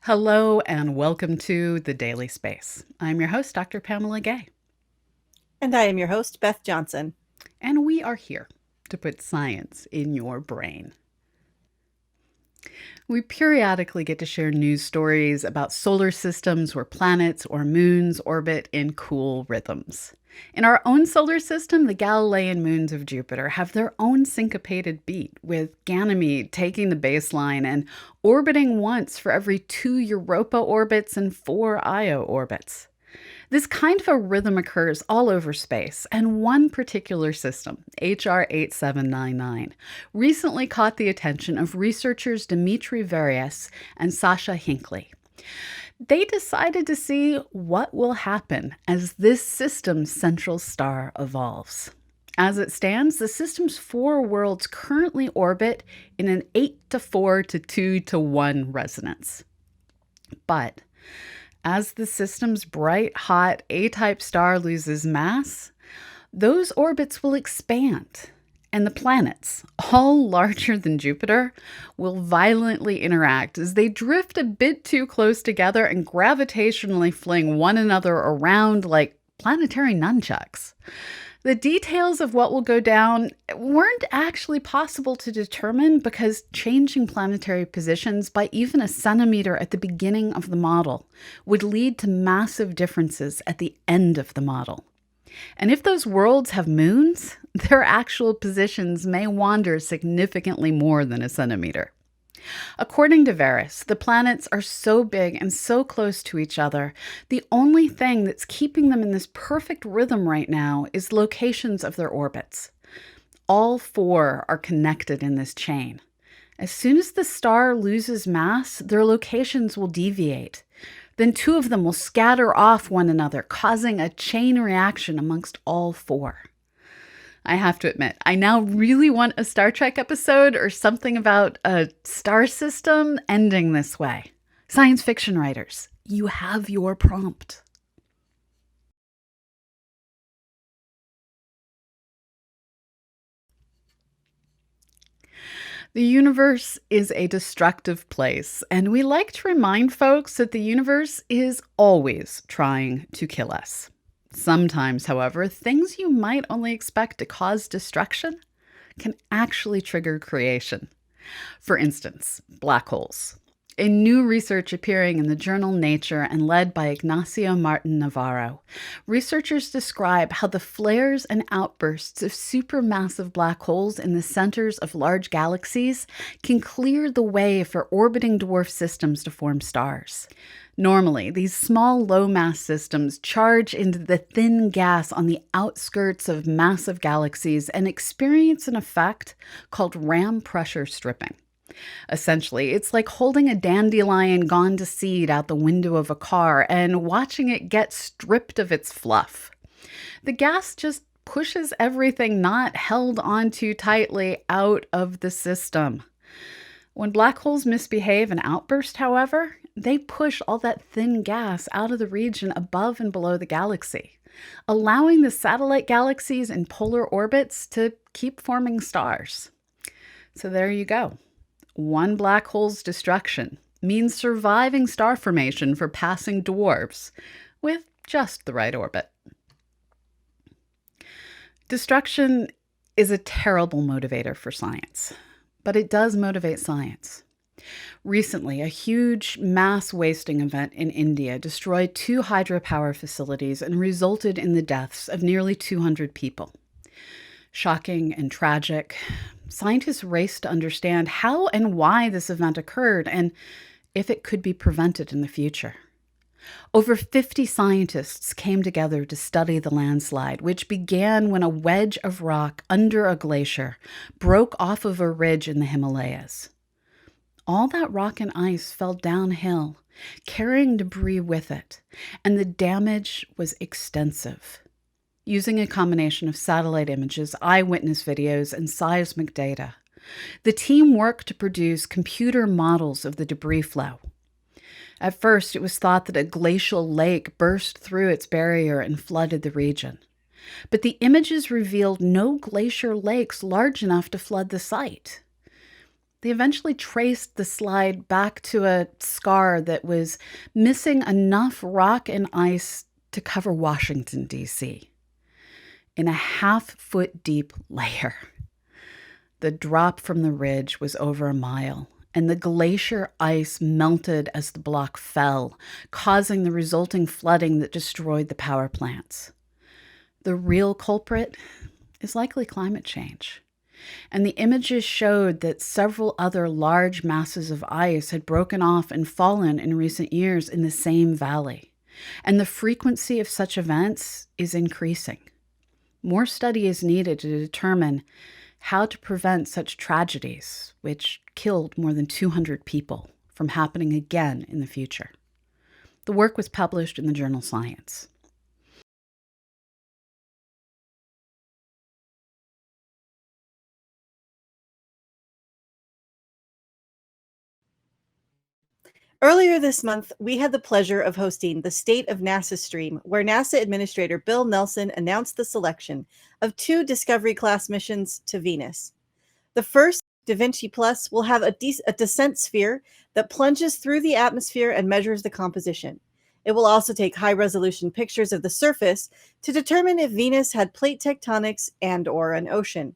Hello and welcome to The Daily Space. I'm your host, Dr. Pamela Gay, And I am your host, Beth Johnson. and we are here to put science in your brain. We periodically get to share news stories about solar systems where planets or moons orbit in cool rhythms. In our own solar system, the Galilean moons of Jupiter have their own syncopated beat, with Ganymede taking the baseline and orbiting once for every 2 Europa orbits and 4 Io orbits. This kind of a rhythm occurs all over space, and one particular system, HR 8799, recently caught the attention of researchers Dmitry Varias and Sasha Hinckley. They decided to see what will happen as this system's central star evolves. As it stands, the system's 4 worlds currently orbit in an 8-4 to 2-1 resonance. But as the system's bright, hot A-type star loses mass, those orbits will expand, and the planets, all larger than Jupiter, will violently interact as they drift a bit too close together and gravitationally fling one another around like planetary nunchucks. The details of what will go down weren't actually possible to determine because changing planetary positions by even a centimeter at the beginning of the model would lead to massive differences at the end of the model. And if those worlds have moons, their actual positions may wander significantly more than a centimeter. According to Varus, the planets are so big and so close to each other, the only thing that's keeping them in this perfect rhythm right now is locations of their orbits. All 4 are connected in this chain. As soon as the star loses mass, their locations will deviate. Then 2 of them will scatter off one another, causing a chain reaction amongst all 4. I have to admit, I now really want a Star Trek episode or something about a star system ending this way. Science fiction writers, you have your prompt. The universe is a destructive place, and we like to remind folks that the universe is always trying to kill us. Sometimes, however, things you might only expect to cause destruction can actually trigger creation. For instance, black holes. In new research appearing in the journal Nature and led by Ignacio Martin Navarro, researchers describe how the flares and outbursts of supermassive black holes in the centers of large galaxies can clear the way for orbiting dwarf systems to form stars. Normally, these small low-mass systems charge into the thin gas on the outskirts of massive galaxies and experience an effect called ram pressure stripping. Essentially, it's like holding a dandelion gone to seed out the window of a car and watching it get stripped of its fluff. The gas just pushes everything not held on too tightly out of the system. When black holes misbehave and outburst, however, they push all that thin gas out of the region above and below the galaxy, allowing the satellite galaxies in polar orbits to keep forming stars. So there you go. One black hole's destruction means surviving star formation for passing dwarfs with just the right orbit. Destruction is a terrible motivator for science, but it does motivate science. Recently, a huge mass wasting event in India destroyed 2 hydropower facilities and resulted in the deaths of nearly 200 people. Shocking and tragic, scientists raced to understand how and why this event occurred and if it could be prevented in the future. Over 50 scientists came together to study the landslide, which began when a wedge of rock under a glacier broke off of a ridge in the Himalayas. All that rock and ice fell downhill, carrying debris with it, and the damage was extensive. Using a combination of satellite images, eyewitness videos, and seismic data, the team worked to produce computer models of the debris flow. At first, it was thought that a glacial lake burst through its barrier and flooded the region. But the images revealed no glacier lakes large enough to flood the site. They eventually traced the slide back to a scar that was missing enough rock and ice to cover Washington, D.C. in a half-foot deep layer. The drop from the ridge was over a mile, and the glacier ice melted as the block fell, causing the resulting flooding that destroyed the power plants. The real culprit is likely climate change. And the images showed that several other large masses of ice had broken off and fallen in recent years in the same valley. And the frequency of such events is increasing. More study is needed to determine how to prevent such tragedies, which killed more than 200 people, from happening again in the future. The work was published in the journal Science. Earlier this month, we had the pleasure of hosting the State of NASA stream, where NASA Administrator Bill Nelson announced the selection of 2 Discovery-class missions to Venus. The first, Da Vinci Plus, will have a descent sphere that plunges through the atmosphere and measures the composition. It will also take high-resolution pictures of the surface to determine if Venus had plate tectonics and/or an ocean.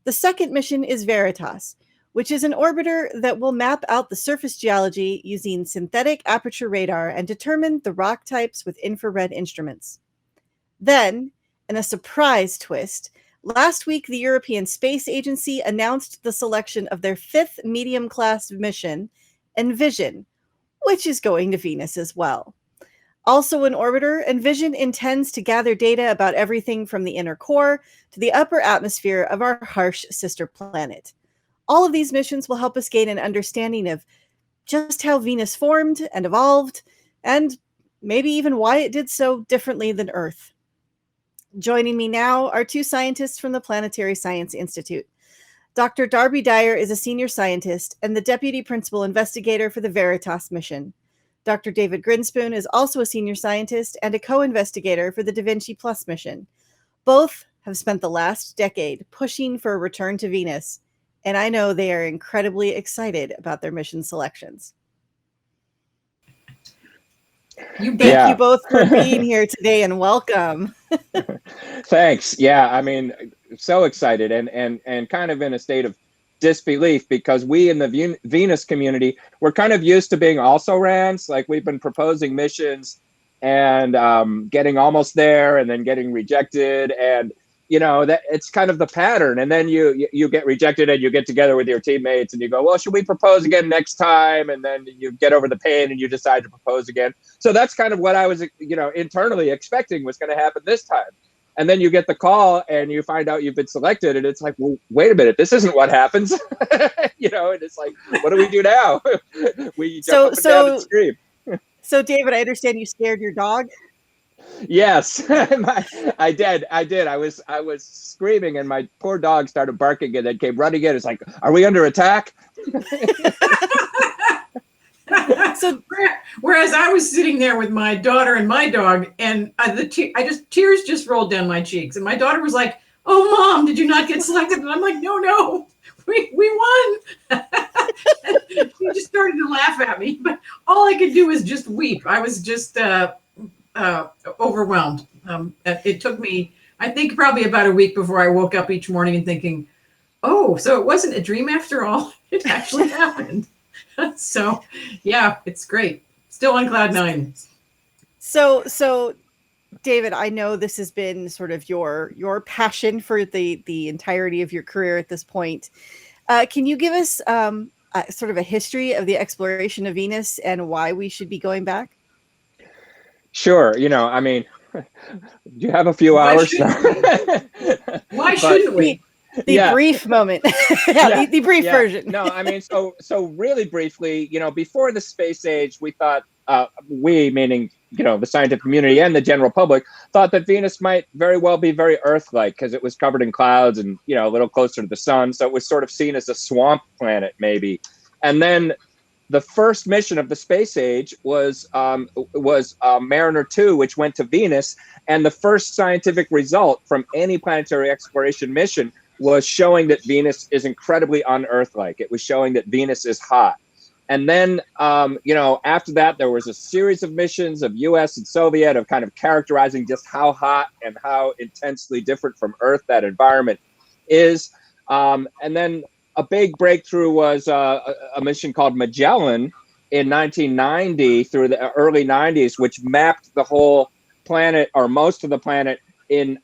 The second mission is Veritas, which is an orbiter that will map out the surface geology using synthetic aperture radar and determine the rock types with infrared instruments. Then, in a surprise twist, last week the European Space Agency announced the selection of their 5th medium-class mission, Envision, which is going to Venus as well. Also an orbiter, Envision intends to gather data about everything from the inner core to the upper atmosphere of our harsh sister planet. All of these missions will help us gain an understanding of just how Venus formed and evolved, and maybe even why it did so differently than Earth. Joining me now are 2 scientists from the Planetary Science Institute. Dr. Darby Dyer is a senior scientist and the deputy principal investigator for the Veritas mission. Dr. David Grinspoon is also a senior scientist and a co-investigator for the Da Vinci Plus mission. Both have spent the last decade pushing for a return to Venus, and I know they are incredibly excited about their mission selections. Thank you both for being here today, and welcome. Thanks. Yeah, I mean, so excited and kind of in a state of disbelief, because we in the Venus community, we're kind of used to being also-rans. Like, we've been proposing missions and getting almost there and then getting rejected, and you know, that it's kind of the pattern. And then you get rejected and you get together with your teammates and you go, well, should we propose again next time? And then you get over the pain and you decide to propose again. So that's kind of what I was, you know, internally expecting was going to happen this time. And then you get the call and you find out you've been selected, and it's like, well, wait a minute, this isn't what happens. You know, and it's like, what do we do now? We jump up and down and scream. So David, I understand you scared your dog. Yes, I did. I was screaming, and my poor dog started barking and then came running in. It's like, are we under attack? So whereas I was sitting there with my daughter and my dog, and tears just rolled down my cheeks, and my daughter was like, "Oh, Mom, did you not get selected?" And I'm like, "No, we won." She just started to laugh at me, but all I could do was just weep. I was just overwhelmed. It took me, I think, probably about a week before I woke up each morning and thinking, "Oh, so it wasn't a dream after all. It actually happened." So, yeah, it's great. Still on cloud 9. So, David, I know this has been sort of your passion for the entirety of your career at this point. Can you give us sort of a history of the exploration of Venus and why we should be going back? Sure. You know, I mean, you have a few hours. Why shouldn't we? The brief moment. The brief version. No, I mean, so really briefly, you know, before the space age, we thought, we, meaning, you know, the scientific community and the general public, thought that Venus might very well be very Earth-like because it was covered in clouds and, you know, a little closer to the sun. So it was sort of seen as a swamp planet, maybe. And then the first mission of the space age was Mariner 2, which went to Venus. And the first scientific result from any planetary exploration mission was showing that Venus is incredibly un-Earth-like. It was showing that Venus is hot. And then, after that, there was a series of missions of US and Soviet of kind of characterizing just how hot and how intensely different from Earth that environment is. And then a big breakthrough was a mission called Magellan in 1990 through the early 90s, which mapped the whole planet, or most of the planet, in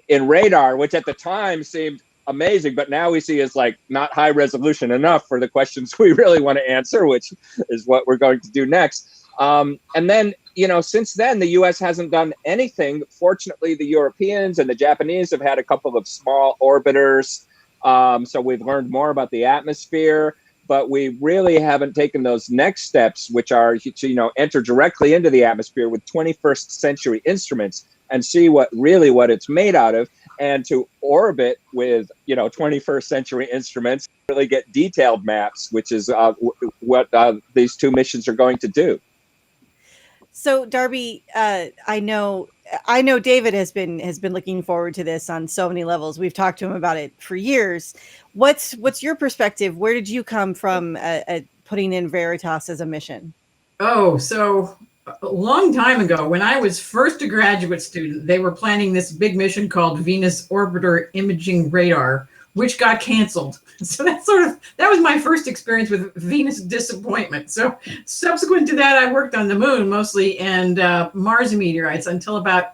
radar, which at the time seemed amazing, but now we see as like not high resolution enough for the questions we really want to answer, which is what we're going to do next. And then, since then, the US hasn't done anything. Fortunately, the Europeans and the Japanese have had a couple of small orbiters. So we've learned more about the atmosphere, but we really haven't taken those next steps, which are to, enter directly into the atmosphere with 21st century instruments and see what it's made out of, and to orbit with 21st century instruments, really get detailed maps, which is what these two missions are going to do. So Darby, I know David has been looking forward to this on so many levels. We've talked to him about it for years. What's your perspective? Where did you come from at putting in Veritas as a mission? Oh, so a long time ago, when I was first a graduate student, they were planning this big mission called Venus Orbiter Imaging Radar, which got canceled. So that was my first experience with Venus disappointment. So subsequent to that, I worked on the moon mostly and Mars meteorites until about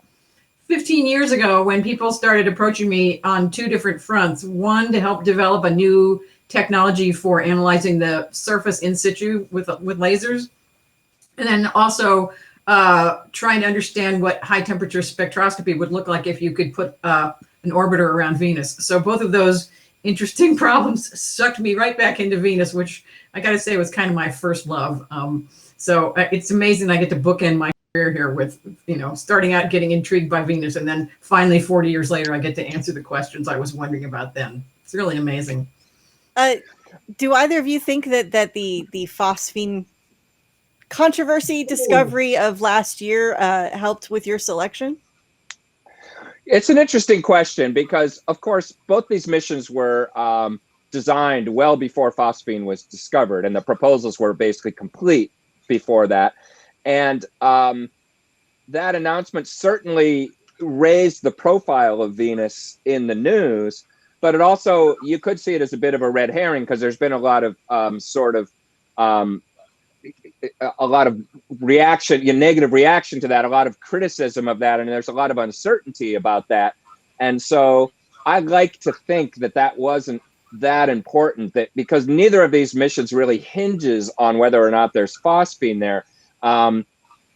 15 years ago, when people started approaching me on two different fronts. One, to help develop a new technology for analyzing the surface in situ with lasers. And then also trying to understand what high temperature spectroscopy would look like if you could put an orbiter around Venus. So both of those interesting problems sucked me right back into Venus, which I got to say was kind of my first love. So it's amazing I get to bookend my career here with, starting out getting intrigued by Venus, and then finally 40 years later, I get to answer the questions I was wondering about then. It's really amazing. Do either of you think that the phosphine controversy discovery of last year helped with your selection? It's an interesting question because, of course, both these missions were designed well before phosphine was discovered, and the proposals were basically complete before that. And that announcement certainly raised the profile of Venus in the news, but it also, you could see it as a bit of a red herring, because there's been a lot of negative reaction to that, a lot of criticism of that, and there's a lot of uncertainty about that. And so I like to think that wasn't that important, that because neither of these missions really hinges on whether or not there's phosphine there.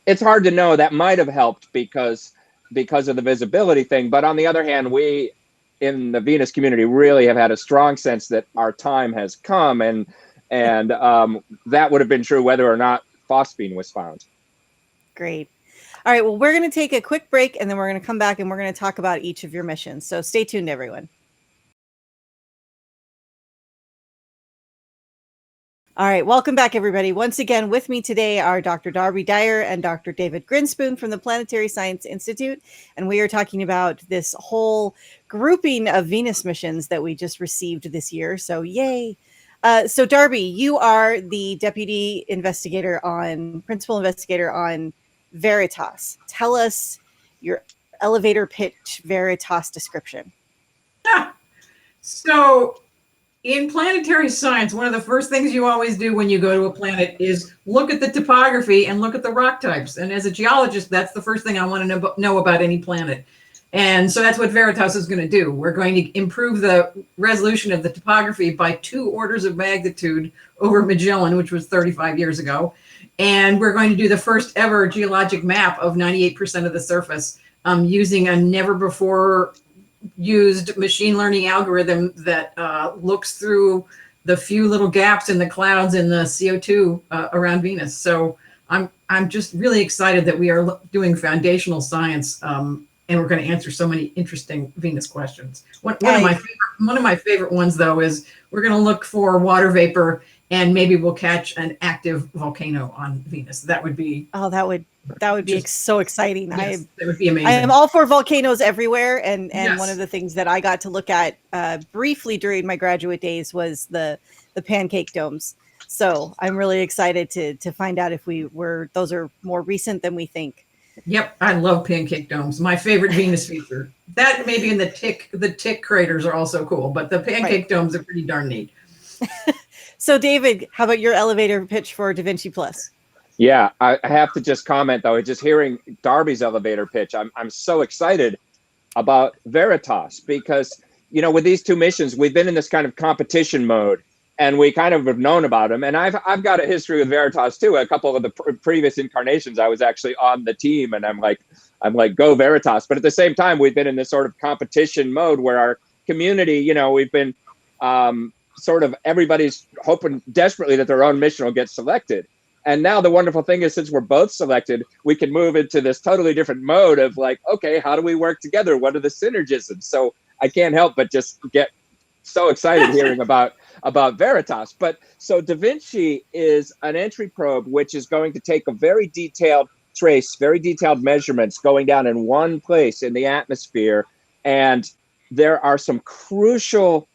It's hard to know. That might have helped because of the visibility thing. But on the other hand, we in the Venus community really have had a strong sense that our time has come, and that would have been true whether or not phosphine was found. Great. All right, well, we're going to take a quick break, and then we're going to come back and we're going to talk about each of your missions. So stay tuned, everyone. All right, welcome back, everybody. Once again, with me today are Dr. Darby Dyer and Dr. David Grinspoon from the Planetary Science Institute, and we are talking about this whole grouping of Venus missions that we just received this year. So yay. So Darby, you are the principal investigator on Veritas. Tell us your elevator pitch Veritas description. So in planetary science, one of the first things you always do when you go to a planet is look at the topography and look at the rock types. And as a geologist, that's the first thing I want to know about any planet. And so that's what Veritas is going to do. We're going to improve the resolution of the topography by 2 orders of magnitude over Magellan, which was 35 years ago. And we're going to do the first ever geologic map of 98% of the surface using a never before used machine learning algorithm that looks through the few little gaps in the clouds and the CO2 around Venus. So I'm just really excited that we are doing foundational science, and we're going to answer so many interesting Venus questions. One of my favorite ones, though, is we're going to look for water vapor, and maybe we'll catch an active volcano on Venus. That would be That would be so exciting. Yes, that would be amazing. I am all for volcanoes everywhere. And Yes. one of the things that I got to look at briefly during my graduate days was the pancake domes. So I'm really excited to find out if those are more recent than we think. Yep, I love pancake domes. My favorite Venus feature. That maybe in the tick craters are also cool, but the pancake domes are pretty darn neat. So David, how about your elevator pitch for Da Vinci Plus? Yeah, I have to just comment though, just hearing Darby's elevator pitch, I'm so excited about Veritas because, you know, with these two missions, we've been in this kind of competition mode and we kind of have known about them. And I've got a history with Veritas too. A couple of the previous incarnations, I was actually on the team and I'm like, go Veritas. But at the same time, we've been in this sort of competition mode where our community, you know, we've been sort of everybody's hoping desperately that their own mission will get selected. And now the wonderful thing is, since we're both selected, we can move into this totally different mode of like, okay, how do we work together? What are the synergisms? So I can't help but just get so excited hearing about Veritas. But so Da Vinci is an entry probe, which is going to take a very detailed trace, very detailed measurements going down in one place in the atmosphere. And there are some crucial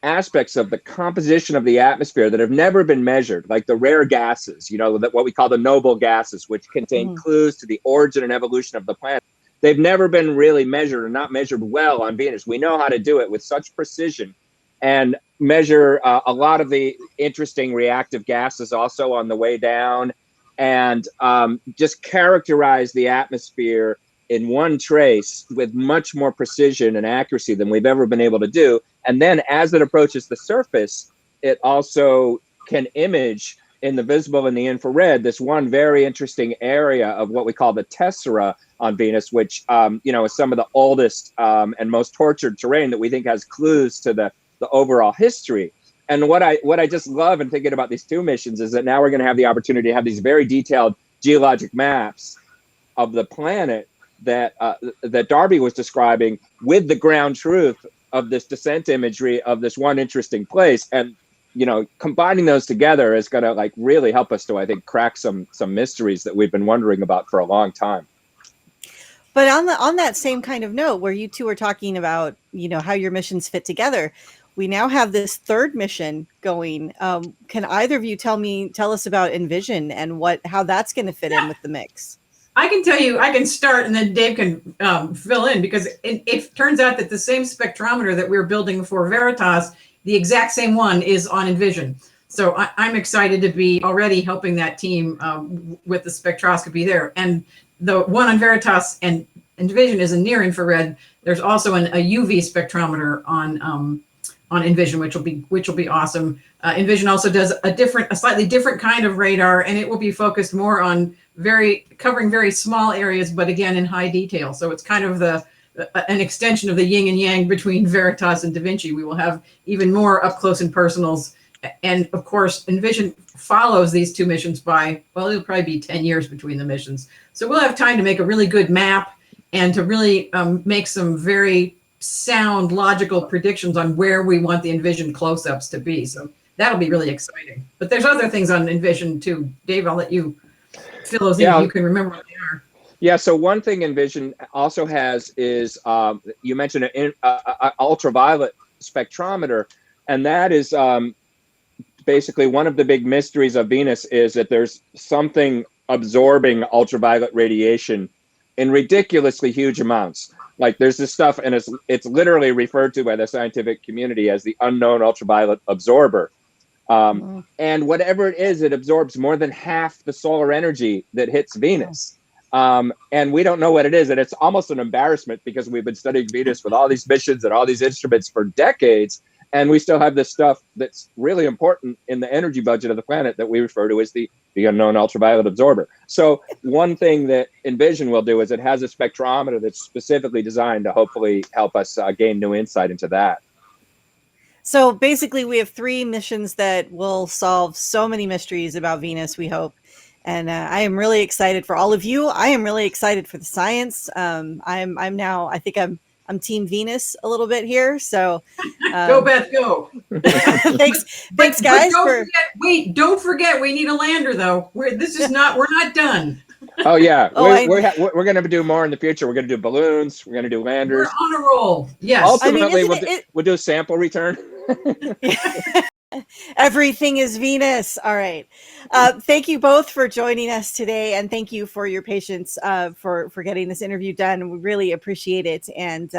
aspects of the composition of the atmosphere that have never been measured, like the rare gases, you know, what we call the noble gases, which contain clues to the origin and evolution of the planet. They've never been really measured or not measured well on Venus. We know how to do it with such precision and measure a lot of the interesting reactive gases also on the way down and just characterize the atmosphere in one trace with much more precision and accuracy than we've ever been able to do. And then as it approaches the surface, it also can image in the visible and the infrared this one very interesting area of what we call the tessera on Venus, which you know, is some of the oldest and most tortured terrain that we think has clues to the overall history. And what I just love in thinking about these two missions is that now we're going to have the opportunity to have these very detailed geologic maps of the planet that that Darby was describing with the ground truth of this descent imagery of this one interesting place. And, you know, combining those together is going to like really help us to, I think, crack some mysteries that we've been wondering about for a long time. But on that same kind of note, where you two are talking about, you know, how your missions fit together, we now have this third mission going. Can either of you tell us about Envision and how that's going to fit in with the mix? I can tell you, I can start and then Dave can fill in, because it turns out that the same spectrometer that we're building for Veritas, the exact same one is on Envision. So I'm excited to be already helping that team with the spectroscopy there. And the one on Veritas and Envision is a near infrared. There's also a UV spectrometer on Envision, which will be awesome. Envision also does a slightly different kind of radar, and it will be focused more on covering very small areas, but again in high detail. So it's kind of an extension of the yin and yang between Veritas and Da Vinci. We will have even more up close and personals, and of course, Envision follows these two missions by, well, it'll probably be 10 years between the missions. So we'll have time to make a really good map and to really make some very sound, logical predictions on where we want the Envision close-ups to be. So that'll be really exciting. But there's other things on Envision too. Dave, I'll let you fill those in if you can remember what they are. Yeah, so one thing Envision also has is, you mentioned an ultraviolet spectrometer, and that is basically one of the big mysteries of Venus is that there's something absorbing ultraviolet radiation in ridiculously huge amounts. Like there's this stuff, and it's literally referred to by the scientific community as the unknown ultraviolet absorber. And whatever it is, it absorbs more than half the solar energy that hits Venus. And we don't know what it is. And it's almost an embarrassment because we've been studying Venus with all these missions and all these instruments for decades. And we still have this stuff that's really important in the energy budget of the planet that we refer to as the unknown ultraviolet absorber. So one thing that Envision will do is it has a spectrometer that's specifically designed to hopefully help us gain new insight into that. So basically we have 3 missions that will solve so many mysteries about Venus, we hope. And I am really excited for all of you. I am really excited for the science. I'm now, I think I'm Team Venus a little bit here. So go Beth, go. thanks guys. Don't forget, we need a lander though. We're not done. Oh yeah, Oh, we're going to do more in the future. We're going to do balloons. We're going to do We're landers. on a roll. Yes. Ultimately, isn't we'll do a sample return. Everything is Venus. All right. Thank you both for joining us today, and thank you for your patience for getting this interview done. We really appreciate it, and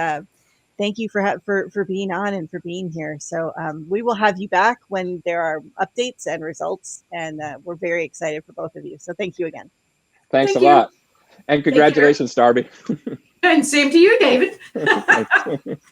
thank you for being on and for being here. So we will have you back when there are updates and results, and we're very excited for both of you. So thank you again. Thanks Thank a you. lot, and congratulations, Darby. And same to you, David. Thanks.